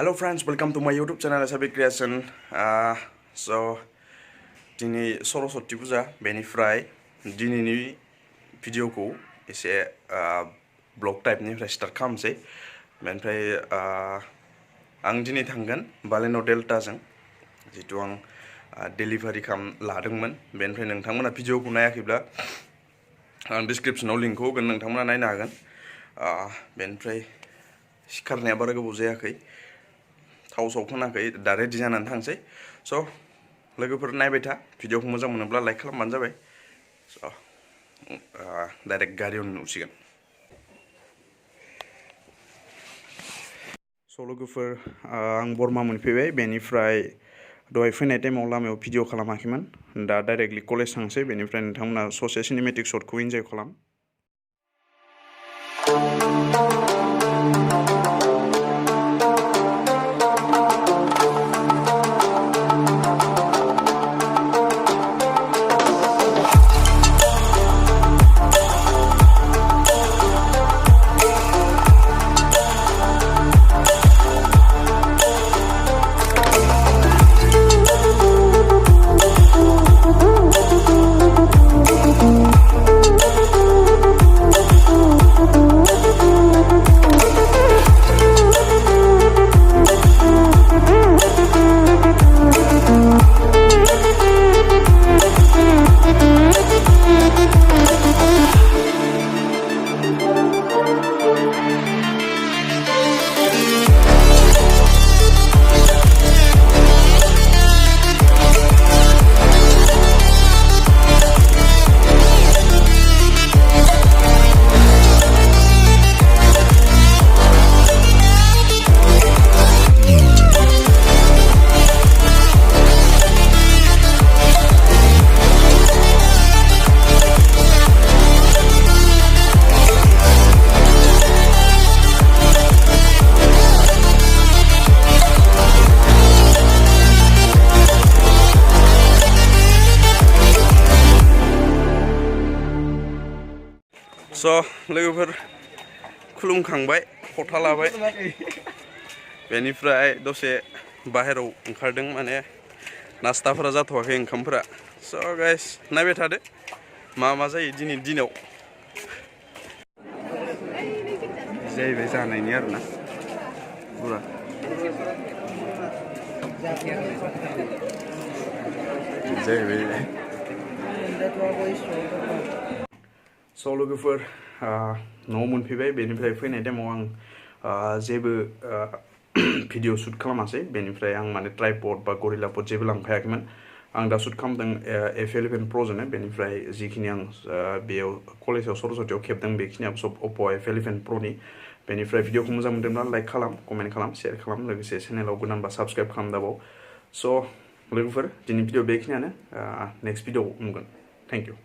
Hello friends, welcome to my YouTube channel SRB Creation. So दिनै सरस्वती पुजा बेनिफ्राय दिनैनि भिडिअखौ एसे ब्लग टाइपनिफ्राय स्टार्ट खालामसै। बेनिफ्राय आं दिनै थांगोन बालेनो डेल्टाजों जितु आं डेलिभारि लादोंमोन। बेनिफ्राय नोंथांमोना भिडिअखौ नायाखैब्ला आं डिसक्रिपशनाव लिंकखौ होगोन, नोंथांमोना नायनो हागोन। बेनिफ्राय सिखारनाया बारा गोबाव जायाखै, थाव साव फोनाखै, दा रेडि जानानै थांसै। स' लोगोफोर नायबाय था, भिडिअखौ मोजां मोनोब्ला लाइक खालामबानो जाबाय। स' डाइरेक्ट गारियाव नुसिगोन। स' लोगोफोर आं बरमा मोनफैबाय। बेनिफ्राय दहाय फैनाय टाइमाव लामायाव भिडिअ खालामाखैमोन, दा डाइरेक्टलि कलेज थांसै। बेनिफ्राय नोंथांमोना ससे सिनेमेटिक शटखौ इन्जय खालाम। स' लोगोफोर खुलुमखांबाय, फथा लाबाय, बेनिफ्राय दसे बाहेराव ओंखारदों, माने नास्ताफोरा जाथ'वाखै, ओंखामफोरा। स' गाइस नायबाय थादो मा जायो दिनैनि दिनाव। जाहैबाय जानायनि आरोना पुरा जाहैबाय। स' लोगोफोर न'आव मोनफैबाय। बेनिफ्राय फैनाय टाइमाव आं जेबो भिडिअ शुट खालामासै। बेनिफ्राय आं माने ट्राइपड बा गरिल्लापड जेबो लांफायाखैमोन। आं दा शुट खालामदों F11 Pro'जोंनो। बेनिफ्राय जिखिनि आं बेयाव कलेजाव सरस्वतीयाव खेबदों बेखिनिया सब Oppo F11 Pro'नि। बेनिफ्राय भिडिअखौ मोजां मोनदोंब्ला लाइक खालाम, कमेन्ट खालाम, शेयार खालाम, लोगोसे चेनेलाव गोदानबा साबस्क्राइब खालामदाबाव। स' लोगोफोर दिनै भिडिअ बेखिनियानो, नेक्स्ट भिडिअ नुगोन। Thank you.